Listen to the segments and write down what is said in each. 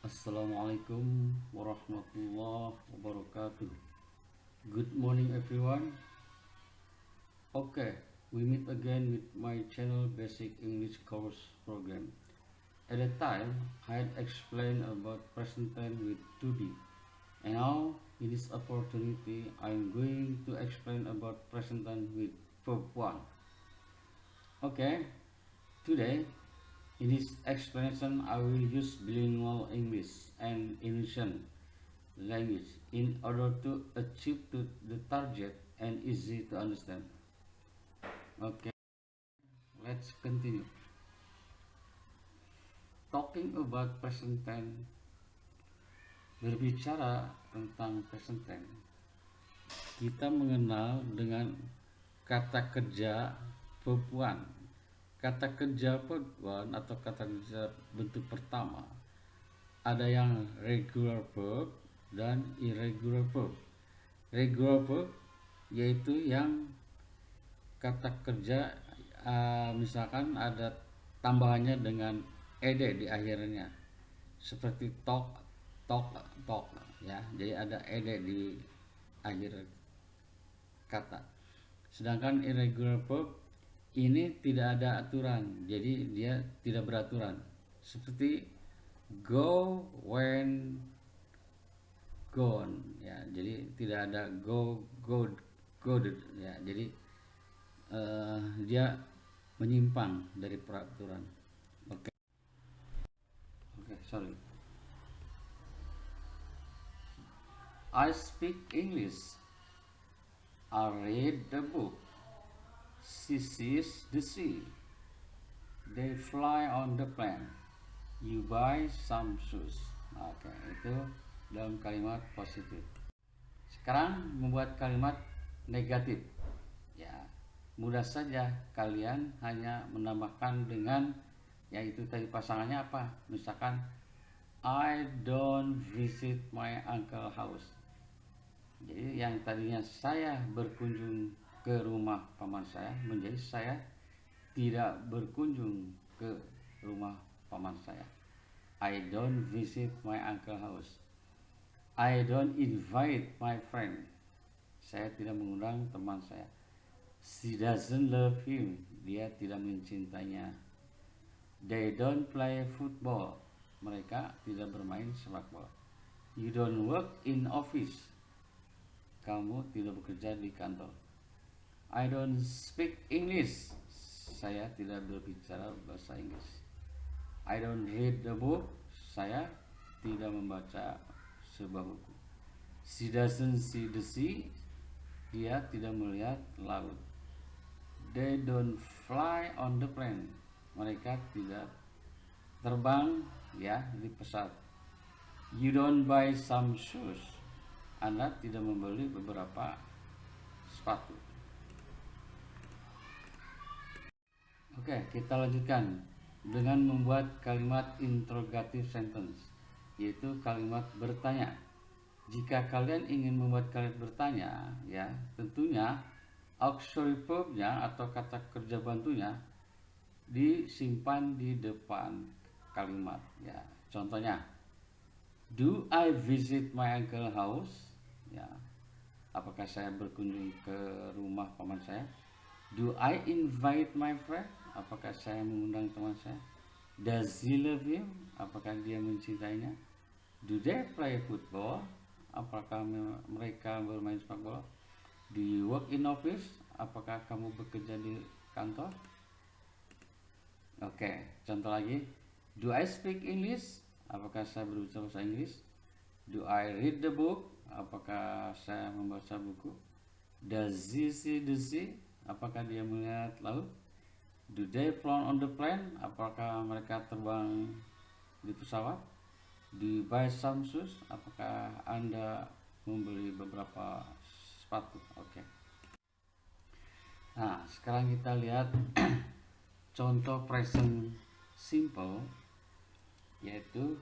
Assalamualaikum warahmatullahi wabarakatuh. Good morning, everyone. Okay, we meet again with my channel Basic English Course Program. At the time, I had explained about present tense with to be, and now in this opportunity, I am going to explain about present tense with verb 1. Okay, today in this explanation, I will use bilingual English and Indonesian language in order to achieve the target and easy to understand. Okay, let's continue. Talking about present tense, berbicara tentang present tense, kita mengenal dengan kata kerja verb one. Kata kerja verb one atau kata kerja bentuk pertama ada yang regular verb dan irregular verb. Regular verb yaitu yang kata kerja misalkan ada tambahannya dengan ed di akhirnya, seperti talk, ya, jadi ada ed di akhir kata. Sedangkan irregular verb ini tidak ada aturan, jadi dia tidak beraturan, seperti go, when, gone, ya, jadi tidak ada go, ya, jadi dia menyimpang dari peraturan. Oke, sorry. I speak English. I read the book. She sees the sea. They fly on the plane. You buy some shoes. Oke, itu dalam kalimat positif. Sekarang membuat kalimat negatif. Ya, mudah saja, kalian hanya menambahkan dengan yaitu tadi pasangannya apa. Misalkan I don't visit my uncle house. Jadi yang tadinya saya berkunjung ke rumah paman saya menjadi saya tidak berkunjung ke rumah paman saya. I don't visit my uncle house. I don't invite my friend. Saya tidak mengundang teman saya. She doesn't love him. Dia tidak mencintainya. They don't play football. Mereka tidak bermain sepak bola. You don't work in office. Kamu tidak bekerja di kantor. I don't speak English. Saya tidak berbicara bahasa Inggris. I don't read the book. Saya tidak membaca sebuah buku. She doesn't see the sea. Dia tidak melihat laut. They don't fly on the plane. Mereka tidak terbang, ya, di pesawat. You don't buy some shoes. Anda tidak membeli beberapa sepatu. Oke, kita lanjutkan dengan membuat kalimat interrogative sentence, yaitu kalimat bertanya. Jika kalian ingin membuat kalimat bertanya, ya, tentunya auxiliary verbnya atau kata kerja bantunya disimpan di depan kalimat, ya. Contohnya, do I visit my uncle house? Ya, apakah saya berkunjung ke rumah paman saya? Do I invite my friend? Apakah saya mengundang teman saya? Does he love him? Apakah dia mencintainya? Do they play football? Apakah mereka bermain sepak bola? Do you work in office? Apakah kamu bekerja di kantor? Oke, contoh lagi. Do I speak English? Apakah saya berbicara bahasa Inggris? Do I read the book? Apakah saya membaca buku? Does he see the sea? Apakah dia melihat laut? Do they fly on the plane? Apakah mereka terbang di pesawat? Do you buy some shoes? Apakah Anda membeli beberapa sepatu? Oke. Nah, sekarang kita lihat contoh present simple, yaitu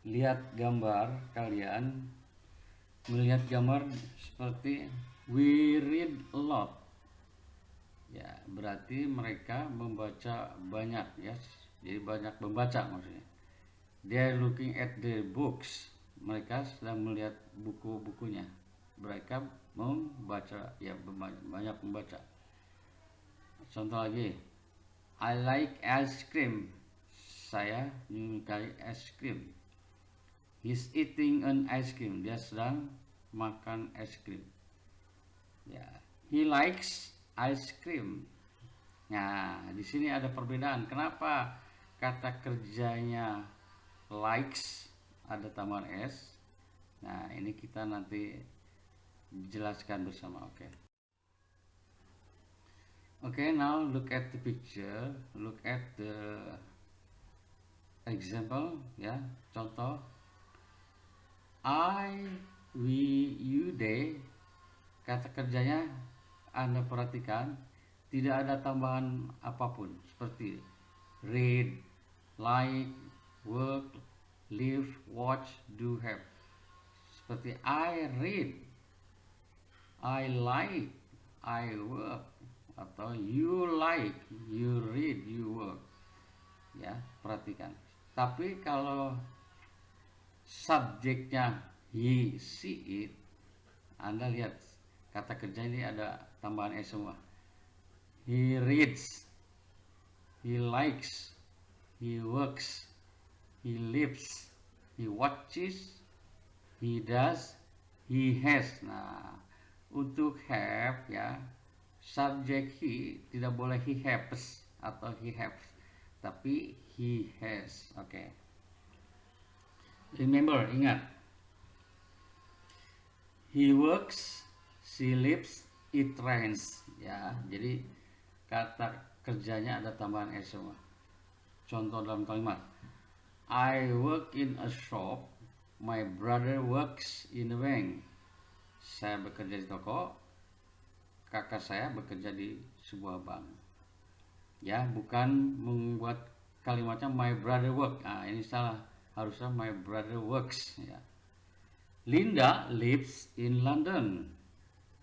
lihat gambar, kalian melihat gambar seperti we read a lot, ya, berarti mereka membaca banyak, ya, jadi banyak membaca maksudnya. They are looking at the books. Mereka sedang melihat buku-bukunya. Mereka membaca, ya banyak membaca. Contoh lagi, I like ice cream. Saya menyukai es krim. He's eating an ice cream. Dia sedang makan es krim. Ya, he likes ice cream. Nah, di sini ada perbedaan. Kenapa kata kerjanya likes ada tambahan s? Nah, ini kita nanti jelaskan bersama. Okay, now look at the picture. Look at the example, ya. Contoh, I, we, you, they. Kata kerjanya Anda perhatikan tidak ada tambahan apapun seperti read, like, work, live, watch, do, have. Seperti I read, I like, I work, atau you like, you read, you work. Ya, perhatikan. Tapi kalau subjeknya he, she, it, Anda lihat kata kerja ini ada tambahan s semua. He reads, he likes, he works, he lives, he watches, he does, he has. Nah, untuk have, ya, subjek he tidak boleh he has atau he has, tapi he has. Oke. Remember, ingat. He works, she lives, it rains. Ya, jadi kata kerjanya ada tambahan s semua. Contoh dalam kalimat, I work in a shop, my brother works in a bank. Saya bekerja di toko, kakak saya bekerja di sebuah bank. Ya, bukan membuat kalimatnya my brother work. Nah, ini salah. Harusnya my brother works. Ya. Linda lives in London.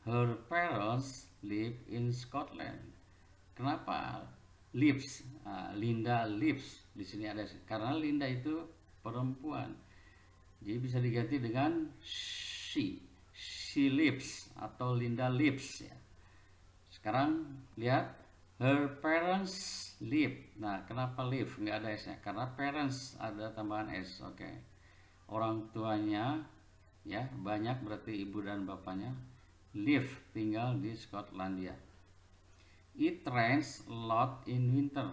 Her parents live in Scotland. Kenapa lives? Linda lives. Di sini ada karena Linda itu perempuan. Jadi bisa diganti dengan she. She lives atau Linda lives. Ya. Sekarang lihat, her parents live. Nah, kenapa live? Nggak ada s-nya. Karena parents ada tambahan s. Oke. Orang tuanya, ya, banyak berarti ibu dan bapaknya. Live, tinggal di Skotlandia. It rains a lot in winter.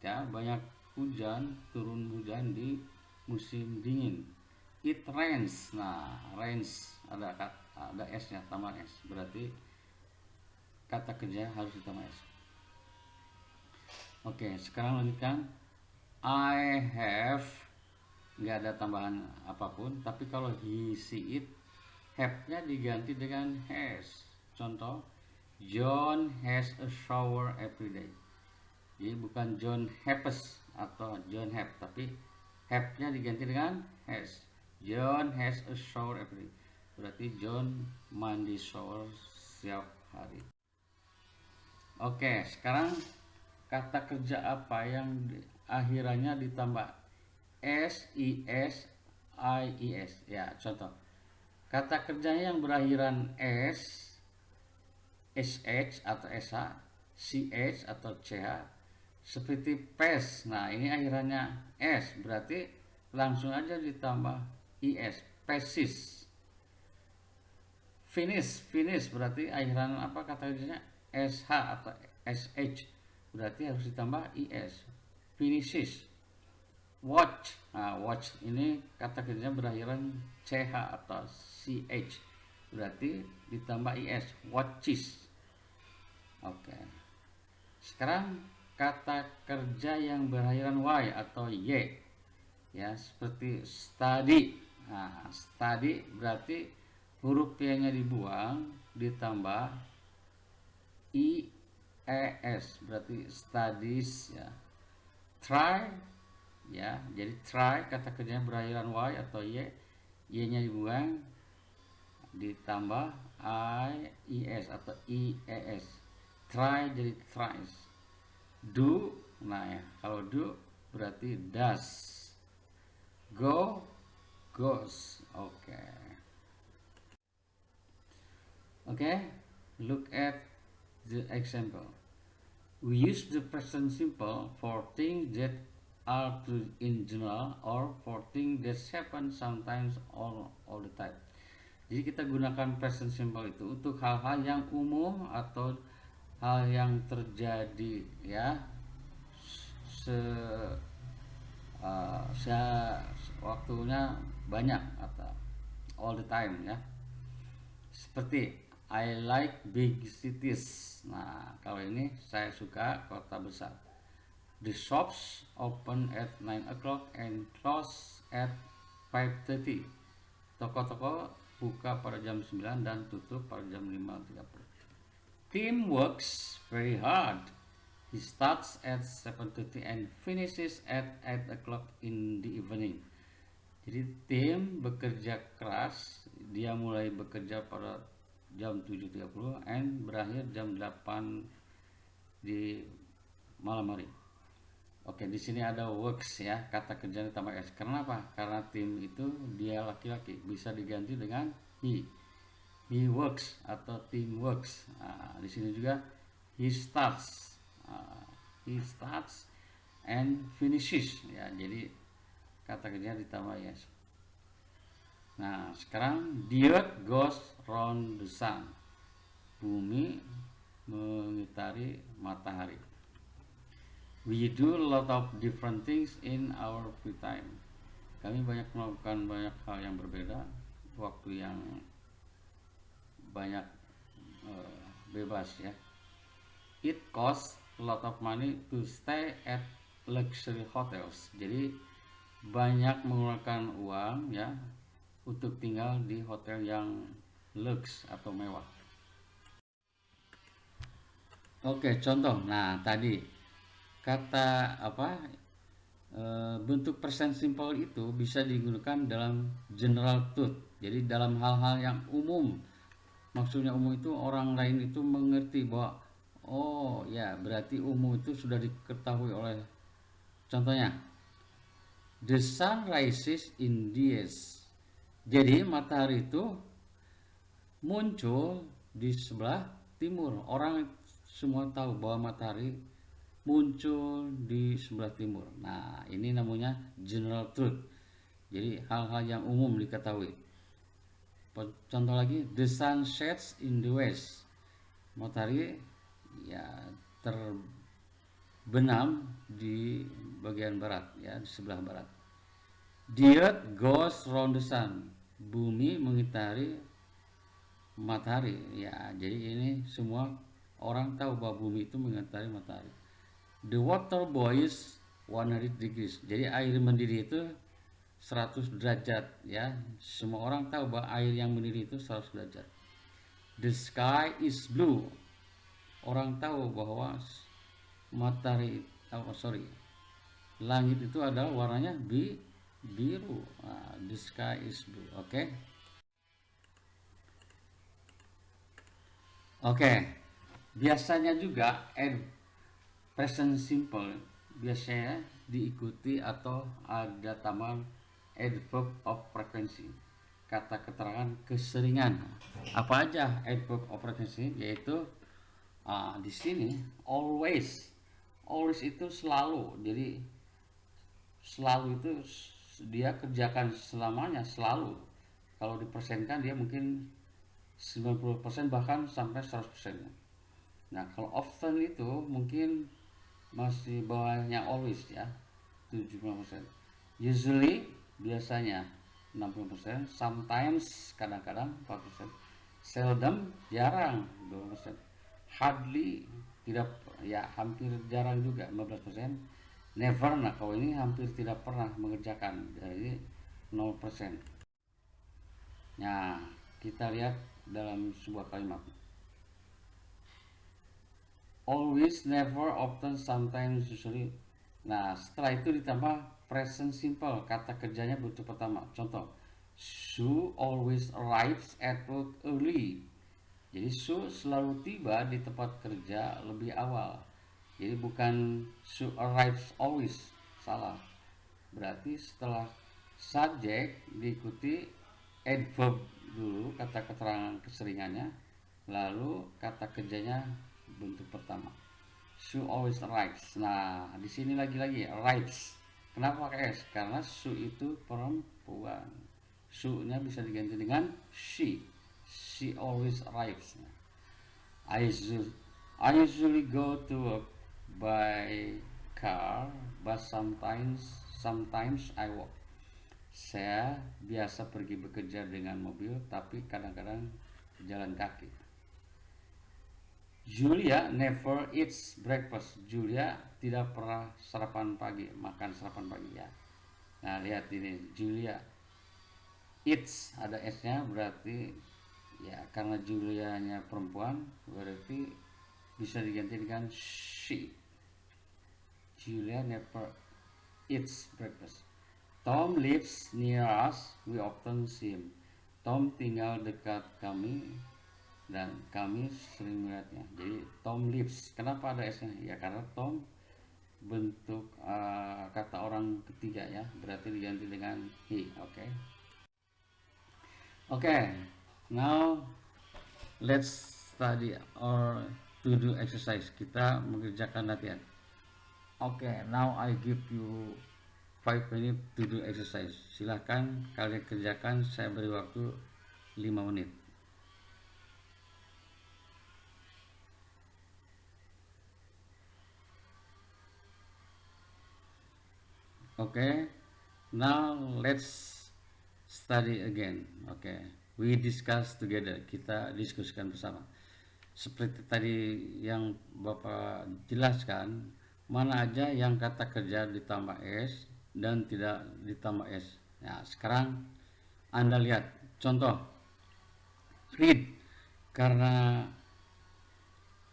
Ya, banyak hujan, turun hujan di musim dingin. It rains. Nah, rains ada s-nya, tambahan s. Berarti kata kerja harus ditambah s. Oke, sekarang lanjutkan. I have, nggak ada tambahan apapun, tapi kalau he, she, it, have-nya diganti dengan has. Contoh, John has a shower every day. Jadi bukan John has atau John have, tapi have-nya diganti dengan has. John has a shower every day. Berarti John mandi shower setiap hari. Oke, sekarang kata kerja apa yang akhirannya ditambah s, is, ies. Ya, contoh. Kata kerjanya yang berakhiran s, sh atau sh, ch atau ch, seperti pes. Nah, ini akhirannya s, berarti langsung aja ditambah is, pesis. Finish berarti akhiran apa kata kerjanya sh atau sh, berarti harus ditambah is, finishes. Watch, nah watch ini kata kerjanya berakhiran ch atau ch, berarti ditambah is, watches. Oke. Sekarang kata kerja yang berakhiran y atau y, ya, seperti study. Nah, study berarti huruf y-nya dibuang, ditambah ies, berarti studies, ya. Try, ya, jadi try kata kerjanya berakhiran y atau y-nya dibuang, ditambah ies atau ies. Try jadi tries. Do, nah ya, kalau do berarti does. Go, goes. Okay. Okay, look at the example. We use the present simple for things that are true in general or for things that happen sometimes or all the time. Jadi kita gunakan present simple itu untuk hal-hal yang umum atau hal yang terjadi ya se, se waktunya banyak atau all the time ya. Seperti I like big cities. Nah, kalau ini saya suka kota besar. The shops open at 9 o'clock and close at 5:30. Toko-toko buka pada jam 9 dan tutup pada jam 5:30. Tim works very hard. He starts at 7:30 and finishes at 8 o'clock in the evening. Jadi tim bekerja keras, dia mulai bekerja pada jam 7.30 and berakhir jam 8 di malam hari. Oke, di sini ada works ya, kata kerja ditambah s. Kenapa? Karena tim itu dia laki-laki, bisa diganti dengan he. He works atau team works. Nah, di sini juga he starts. He starts and finishes ya. Jadi kata kerja ditambah yes. Nah, sekarang the earth goes round the sun. Bumi mengitari matahari. We do a lot of different things in our free time. Kami banyak melakukan banyak hal yang berbeda, waktu yang banyak bebas ya. It costs a lot of money to stay at luxury hotels. Jadi banyak mengeluarkan uang ya untuk tinggal di hotel yang lux atau mewah. Oke, contoh. Nah, tadi kata bentuk present simple itu bisa digunakan dalam general truth. Jadi dalam hal-hal yang umum. Maksudnya umum itu orang lain itu mengerti bahwa oh ya berarti umum itu sudah diketahui oleh, contohnya the sun rises in the east. Jadi matahari itu muncul di sebelah timur. Orang semua tahu bahwa matahari muncul di sebelah timur. Nah, ini namanya general truth. Jadi hal-hal yang umum diketahui. Contoh lagi, the sun sets in the west. Matahari ya terbenam di bagian barat ya, di sebelah barat. The earth goes round the sun. Bumi mengitari matahari ya. Jadi ini semua orang tahu bahwa bumi itu mengitari matahari. The water boils 100 degrees. Jadi air mendidih itu 100 derajat ya. Semua orang tahu bahwa air yang mendidih itu 100 derajat. The sky is blue. Orang tahu bahwa langit itu adalah warnanya biru. Nah, the sky is blue. Oke. Biasanya juga present simple biasanya diikuti atau ada tambahan adverb of frequency, kata keterangan keseringan. Apa aja adverb of frequency? Yaitu di sini always itu selalu. Jadi selalu itu dia kerjakan selamanya, selalu. Kalau dipersenkan dia mungkin 90% bahkan sampai 100%. Nah, kalau often itu mungkin masih bawahnya always ya, 70%. Usually biasanya 60%, sometimes kadang-kadang 4%, seldom jarang 2%, hardly tidak ya hampir jarang juga 15%, never. Nah, kalau ini hampir tidak pernah mengerjakan, jadi 0%. Nah, kita lihat dalam sebuah kalimat. Always, never, often, sometimes, usually. Nah, setelah itu ditambah present simple, kata kerjanya bentuk pertama. Contoh, Sue always arrives at work early. Jadi Sue selalu tiba di tempat kerja lebih awal. Jadi bukan Sue arrives always, salah. Berarti setelah Subjek diikuti adverb dulu, kata keterangan keseringannya, lalu kata kerjanya bentuk pertama. Sue always writes. Nah, di sini lagi-lagi writes. Kenapa pakai s? Karena Sue itu perempuan. Sue-nya bisa diganti dengan she. She always writes. I usually go to work by car, but sometimes I walk. Saya biasa pergi bekerja dengan mobil, tapi kadang-kadang jalan kaki. Julia never eats breakfast. Julia tidak pernah makan sarapan pagi ya. Nah, lihat ini, Julia eats, ada s-nya, berarti ya karena Julianya perempuan, berarti bisa diganti dengan she. Julia never eats breakfast. Tom lives near us, we often see him. Tom tinggal dekat kami dan kami sering melihatnya. Jadi Tom lives. Kenapa ada s-nya? Ya karena Tom bentuk kata orang ketiga ya, berarti diganti dengan he. Okay. Now let's study or to do exercise. Kita mengerjakan latihan. Okay, now I give you 5 minutes to do exercise. Silahkan kalian kerjakan, saya beri waktu 5 menit. Okay, now let's study again. Okay, we discuss together. Kita diskusikan bersama. Seperti tadi yang Bapak jelaskan, mana aja yang kata kerja ditambah s dan tidak ditambah s. Nah, sekarang Anda lihat contoh read, karena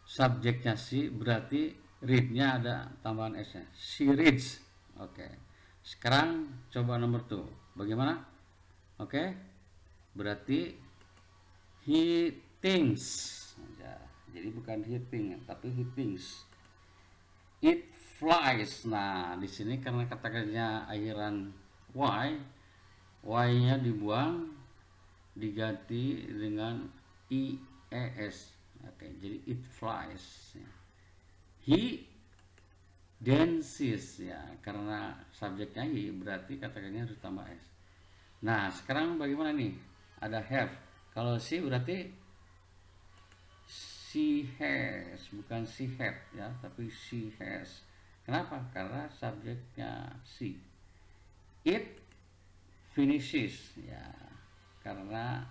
subjeknya si, berarti read-nya ada tambahan s-nya. She reads. Oke. Sekarang coba nomor 2. Bagaimana? Oke. Berarti he thinks. Ya, jadi bukan he think, tapi he thinks. It flies. Nah, di sini karena kata kerjanya akhiran y-nya dibuang, diganti dengan ies. Oke, jadi it flies. He dances ya, karena subjeknya he, berarti kata kerjanya harus tambah s. Nah, sekarang bagaimana nih? Ada have. Kalau she berarti she has, bukan she had ya, tapi she has. Kenapa? Karena subjeknya she. It finishes ya, karena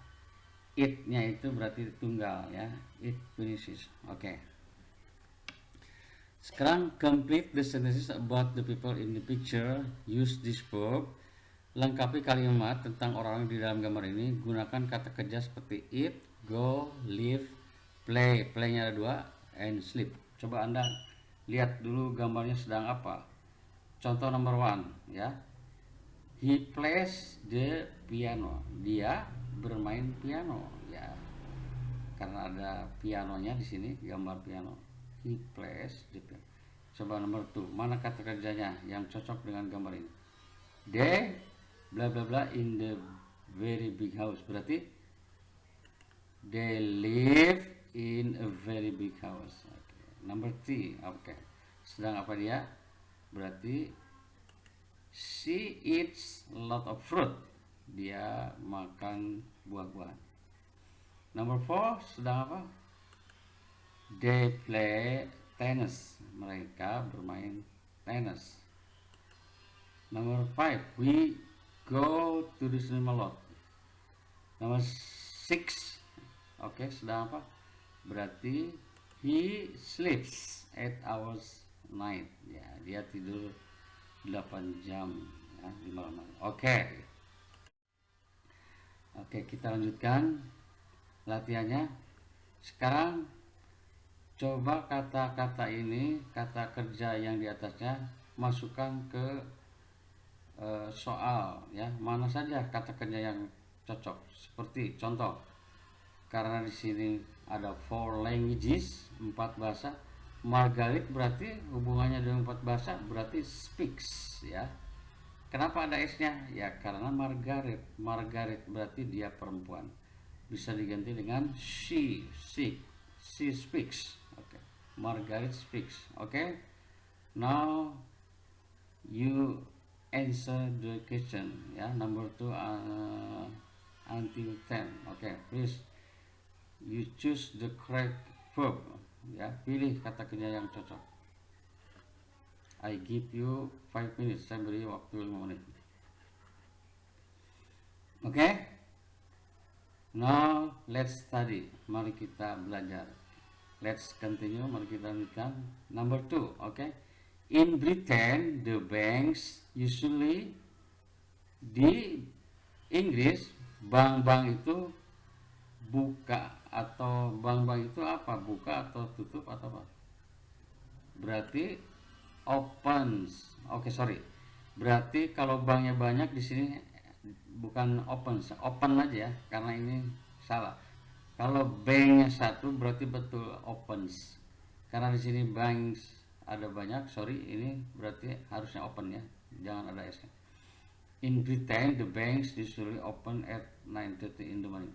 it-nya itu berarti tunggal ya. It finishes. Oke. Sekarang complete the sentences about the people in the picture. Use this verb. Lengkapi kalimat tentang orang di dalam gambar ini. Gunakan kata kerja seperti eat, go, live, play. Play-nya ada 2, and sleep. Coba Anda lihat dulu gambarnya sedang apa. Contoh nomor 1 ya. He plays the piano. Dia bermain piano ya. Karena ada pianonya di sini, gambar piano. He plays the piano. Coba nomor 2. Mana kata kerjanya yang cocok dengan gambar ini? They bla bla bla in the very big house. Berarti they live in a very big house. Number 3. Sedang apa dia? Berarti she eats a lot of fruit. Dia makan buah-buahan. Number 4. Sedang apa? They play tennis. Mereka bermain tenis. Number 5. We go to the cinema lot. Number 6. Sedang apa? Berarti he sleeps 8 hours night. Ya, dia tidur 8 jam ya, di malam hari. Oke, kita lanjutkan latihannya. Sekarang coba kata-kata ini, kata kerja yang di atasnya masukkan ke soal ya. Mana saja kata kerja yang cocok. Seperti contoh, karena di sini ada 4 languages, 4 bahasa. Margaret berarti hubungannya dengan 4 bahasa, berarti speaks ya. Kenapa ada S-nya? Ya karena Margaret. Margaret berarti dia perempuan. Bisa diganti dengan she. She speaks. Oke. Margaret speaks. Oke. Now you answer the question. Ya, number 2 until 10. Oke, please you choose the correct verb. Ya, pilih kata kerja yang cocok. I give you 5 minutes. Saya beri waktu 5 menit. Oke. Now let's study. Mari kita belajar. Let's continue. Mari kita lanjutkan. Number 2. Oke. In Britain, the banks usually, di Inggris, bank-bank itu buka, atau bank-bank itu apa? Buka atau tutup atau apa? Berarti opens. Oke, sorry. Berarti kalau banknya banyak di sini bukan opens, open aja ya, karena ini salah. Kalau banknya satu berarti betul opens. Karena di sini banks ada banyak, sorry, ini berarti harusnya open ya, jangan ada s. In Britain, the banks usually open at 9:30 in the morning.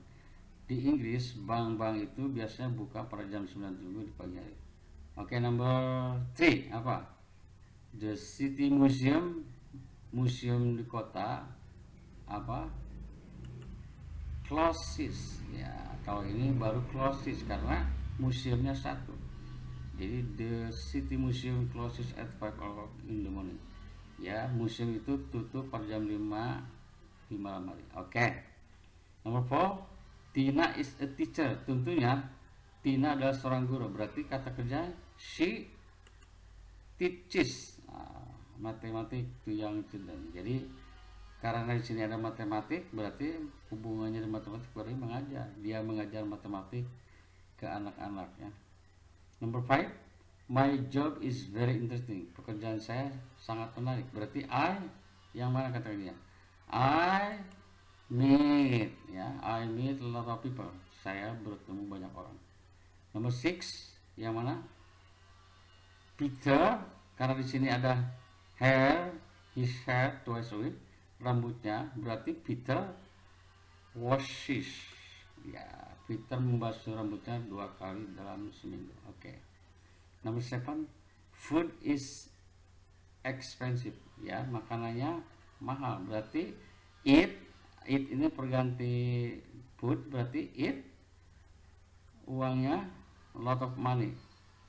Di Inggris, bank-bank itu biasanya buka pada jam 9:30 di pagi hari. Oke, number 3 apa? The City Museum, museum di kota apa? Closes. Ya, kalau ini baru closes karena museumnya satu. Jadi the City Museum closes at 5 o'clock in the morning. Ya, museum itu tutup pada jam 5 di malam hari. Oke. Nomor 4, Tina is a teacher. Tentunya Tina adalah seorang guru. Berarti kata kerja she teaches. Matematik itu yang tidak. Jadi karena di sini ada matematik, berarti hubungannya dengan matematik berarti mengajar. Dia mengajar matematik ke anak-anaknya. Number 5, my job is very interesting. Pekerjaan saya sangat menarik. Berarti I, yang mana kata dia? I meet, ya, I meet a lot of people. Saya bertemu banyak orang. Number 6, yang mana? Peter, karena di sini ada hair, his hair twice a week, rambutnya, berarti Peter washes. Ya, Peter membasuh rambutnya 2 kali dalam seminggu. Oke. Number 7, food is expensive. Ya, makanannya mahal. Berarti eat ini perganti food, berarti eat uangnya a lot of money.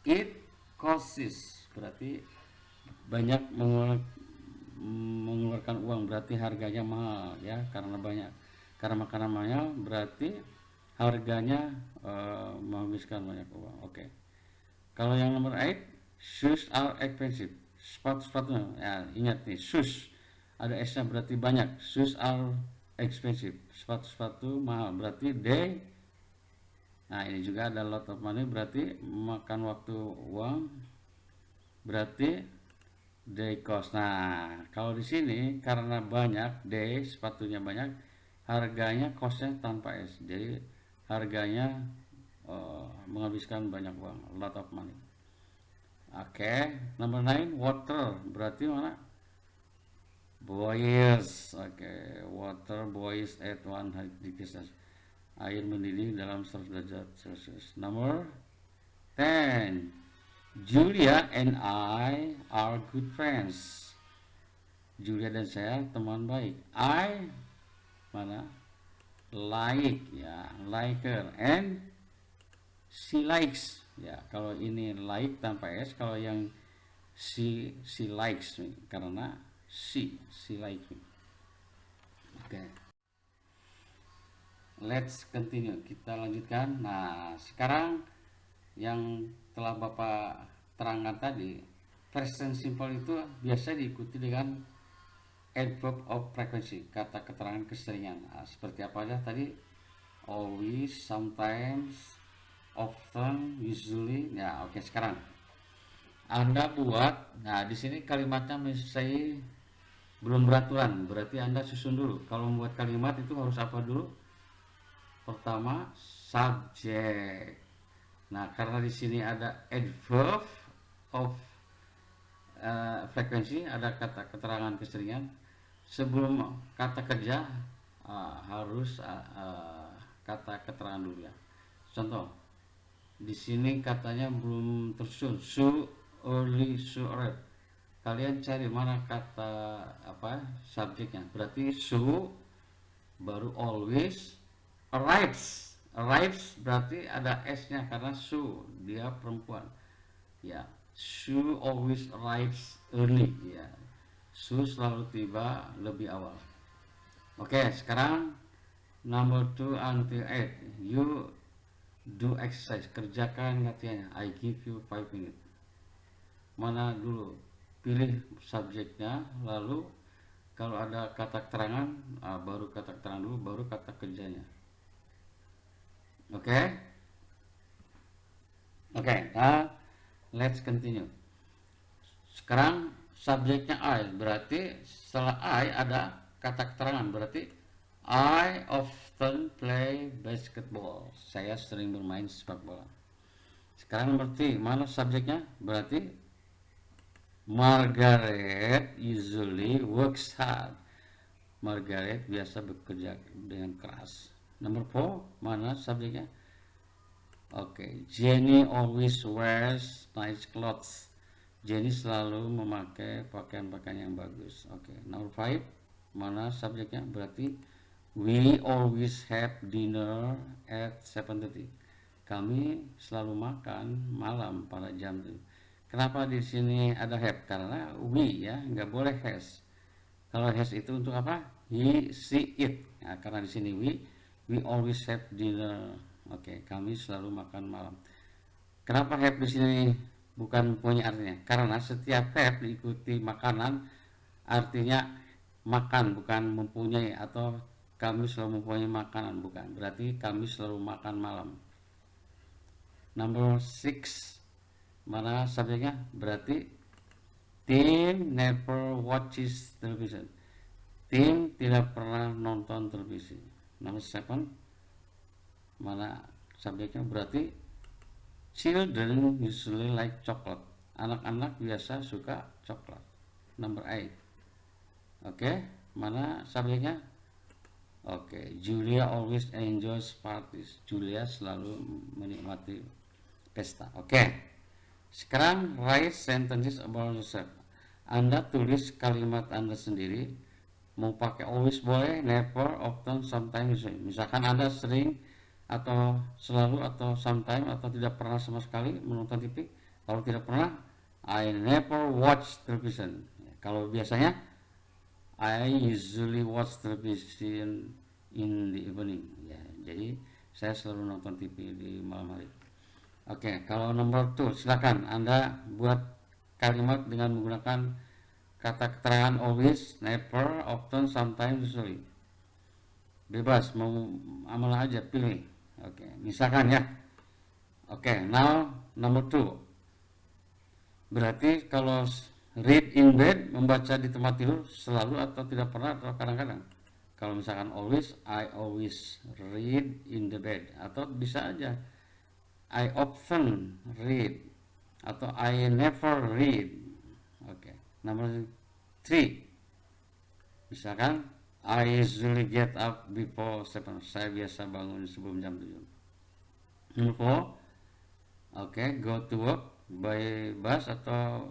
It costs, berarti banyak mengeluarkan uang, berarti harganya mahal ya, karena banyak, karena makanan mahal berarti harganya menghabiskan banyak uang. Oke. Kalau yang nomor 8, shoes are expensive. Sepatu ya, ingat nih, shoes ada s-nya berarti banyak. Shoes are expensive. Sepatu mahal berarti they. Nah, ini juga ada lot of money, berarti makan waktu uang, berarti they cost. Nah, kalau di sini karena banyak, they sepatunya banyak, harganya costnya tanpa s. Jadi harganya menghabiskan banyak uang, lot of money. Oke, number 9, water, berarti mana? Boils. Oke, water boils at 100 degrees Celsius. Air mendidih dalam 100 derajat Celcius. Number 10, Julia and I are good friends. Julia dan saya teman baik. I mana? Like, ya, like her, and she likes. Ya, kalau ini like tanpa s, kalau yang she likes me, karena she likes me. Oke. Let's continue. Kita lanjutkan. Nah, sekarang yang telah Bapak terangkan tadi, present simple itu biasa diikuti dengan adverb of frequency, kata keterangan keseringan. Nah, seperti apa aja tadi? Always, sometimes, often, usually. Ya, oke, sekarang Anda buat. Nah, di sini kalimatnya saya belum beraturan, berarti Anda susun dulu. Kalau membuat kalimat itu harus apa dulu? Pertama, subjek. Nah, karena di sini ada adverb of frekuensi, ada kata keterangan keseringan. sebelum kata kerja harus kata keterangan dulu ya. Contoh, di sini katanya belum tersusun. So early, so arrive. Kalian cari mana kata subjeknya. Berarti so baru always, arrives berarti ada s-nya karena so dia perempuan ya. So always arrives early ya. So selalu tiba lebih awal. Oke, sekarang number 2 until 8. You do exercise, kerjakan latihannya. I give you 5 minutes. Mana dulu? Pilih subjeknya, lalu kalau ada kata keterangan, baru kata keterangan dulu, baru kata kerjanya. Oke? Oke, nah let's continue. Sekarang subjeknya I, berarti setelah I ada kata keterangan, berarti I often play basketball. Saya sering bermain sepak bola. Sekarang berarti mana subjeknya? Berarti Margaret usually works hard. Margaret biasa bekerja dengan keras. Nomor 4, mana subjeknya? Oke, Jenny always wears nice clothes. Jenny selalu memakai pakaian-pakaian yang bagus. Oke, nomor 5, mana subjeknya? Berarti we always have dinner at 7:30. Kami selalu makan malam pada jam 7. Kenapa di sini ada have? Karena we ya, nggak boleh has. Kalau has itu untuk apa? He, she, it. Nah, karena di sini we always have dinner. Oke, kami selalu makan malam. Kenapa have di sini bukan punya artinya? Karena setiap have diikuti makanan artinya makan, bukan mempunyai, atau kami selalu mempunyai makanan, bukan. Berarti kami selalu makan malam. Number 6, mana subjeknya? Berarti Tim never watches television. Tim tidak pernah nonton televisi. Number 7, mana subjeknya? Berarti children usually like chocolate. Anak-anak biasa suka coklat. Number 8. Oke, mana subjeknya? Oke, Julia always enjoys parties. Julia selalu menikmati pesta. Oke. Sekarang write sentences about yourself. Anda tulis kalimat Anda sendiri. Mau pakai always boleh, never, often, sometimes. Misalkan Anda sering atau selalu atau sometimes atau tidak pernah sama sekali menonton TV. Kalau tidak pernah, I never watch television. Kalau biasanya, I usually watch television in the evening. Ya, jadi saya selalu nonton TV di malam hari. Oke, kalau nomor 2, silakan Anda buat kalimat dengan menggunakan kata keterangan always, never, often, sometimes, usually. Bebas, mau mana aja, pilih. Oke, misalkan ya. Oke, now number 2. Berarti kalau read in bed, membaca di tempat tidur, selalu atau tidak pernah atau kadang-kadang. Kalau misalkan always, I always read in the bed. Atau bisa aja I often read atau I never read. Oke. Nomor 3. Misalkan I usually get up before 7. Saya biasa bangun sebelum jam 7. Nomor 4. Oke, go to work by bus atau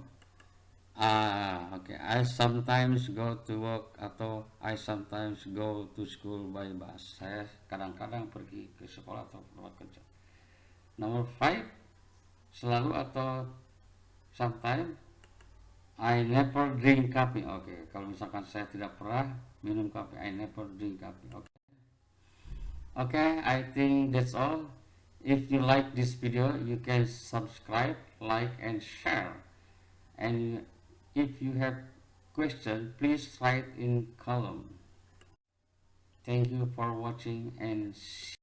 I sometimes go to work atau I sometimes go to school by bus. Saya kadang-kadang pergi ke sekolah atau tempat kerja. Nomor 5, selalu atau sometimes, I never drink coffee. Oke, kalau misalkan saya tidak pernah minum kopi, I never drink coffee. Oke, I think that's all. If you like this video, you can subscribe, like, and share. And if you have question, please write in column. Thank you for watching and